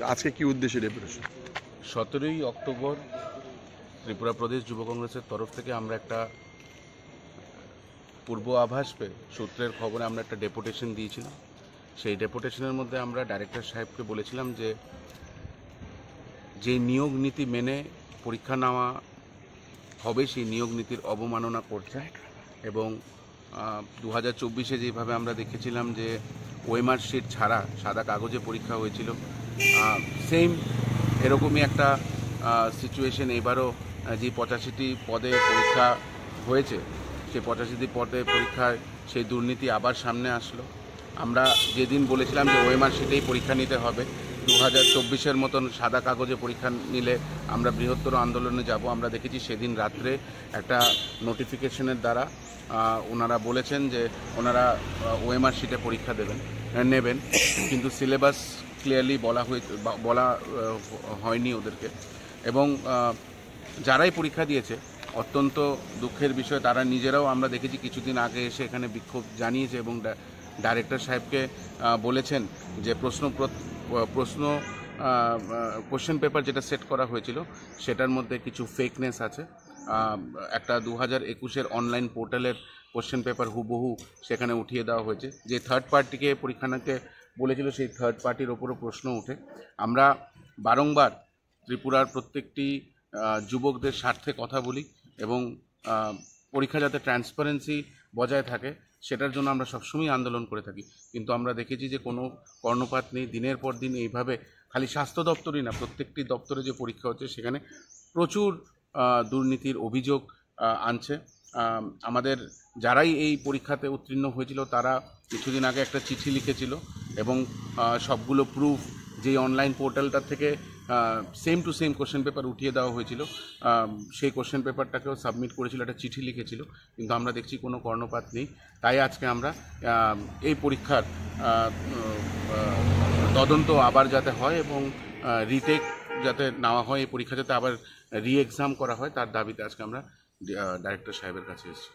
আজকে কি উদ্দেশ্যে ডেপুটেশন? 17ই অক্টোবর ত্রিপুরা প্রদেশ যুব কংগ্রেসের তরফ থেকে আমরা একটা পূর্ব আভাস পেয়ে সূত্রের খবরে আমরা একটা ডেপুটেশন দিয়েছিলাম। সেই ডেপুটেশনের মধ্যে আমরা ডাইরেক্টর সাহেবকে বলেছিলাম যে নিয়োগ নীতি মেনে পরীক্ষা নেওয়া হবে সেই নিয়োগ নীতির অবমাননা করছে এবং 2024-এ যেভাবে আমরা দেখেছিলাম যে ওএমআর শিট ছাড়া সাদা কাগজে পরীক্ষা হয়েছিল, সেম এরকমই একটা সিচুয়েশন এবারও যে 85টি পদে পরীক্ষা হয়েছে সেই 85টি পদে পরীক্ষায় সেই দুর্নীতি আবার সামনে আসলো। আমরা যেদিন বলেছিলাম যে ওএমআর শিটেই পরীক্ষা নিতে হবে, 2024-এর মতন সাদা কাগজে পরীক্ষা নিলে আমরা বৃহত্তর আন্দোলনে যাব, আমরা দেখেছি সেদিন রাত্রে একটা নোটিফিকেশনের দ্বারা ওনারা বলেছেন যে ওনারা ওএমআর শিটে পরীক্ষা নেবেন, কিন্তু সিলেবাস ক্লিয়ারলি বলা হয়নি ওদেরকে। এবং যারাই পরীক্ষা দিয়েছে অত্যন্ত দুঃখের বিষয়, তারা নিজেরাও আমরা দেখেছি কিছুদিন আগে এসে এখানে বিক্ষোভ জানিয়েছে এবং ডাইরেক্টর সাহেবকে বলেছেন যে কোশ্চেন পেপার যেটা সেট করা হয়েছিল সেটার মধ্যে কিছু ফেকনেস আছে। একটা 2021-এর অনলাইন পোর্টালের কোশ্চেন পেপার হুবহু সেখানে উঠিয়ে দেওয়া হয়েছে। যে থার্ড পার্টিকে পরীক্ষা নিতে বলেছিল সেই থার্ড পার্টির ওপরও প্রশ্ন ওঠে। আমরা বারংবার ত্রিপুরার প্রত্যেকটি যুবকদের স্বার্থে কথা বলি এবং পরীক্ষা যাতে ট্রান্সপারেন্সি বজায় থাকে সেটার জন্য আমরা সবসময় আন্দোলন করে থাকি, কিন্তু আমরা দেখেছি যে কোনো কর্ণপাত নেই। দিনের পর দিন এইভাবে খালি স্বাস্থ্য দপ্তরই না, প্রত্যেকটি দপ্তরে যে পরীক্ষা হচ্ছে সেখানে প্রচুর দুর্নীতির অভিযোগ আনছে। আমাদের যারাই এই পরীক্ষাতে উত্তীর্ণ হয়েছিল তারা কিছুদিন আগে একটা চিঠি লিখেছিল এবং সবগুলো প্রুফ যেই অনলাইন পোর্টালটা থেকে same to same question paper উঠিয়ে দেওয়া হয়েছিল সেই কোশ্চেন পেপারটাকেও সাবমিট করেছিল, একটা চিঠি লিখেছিল, কিন্তু আমরা দেখছি কোনো কর্ণপাত নেই। তাই আজকে আমরা এই পরীক্ষার তদন্ত আবার যাতে হয় এবং রিটেক যাতে নেওয়া হয়, এই পরীক্ষা যাতে আবার রি এক্সাম করা হয় তার দাবিতে আজকে আমরা ডাইরেক্টর সাহেবের কাছে এসেছি।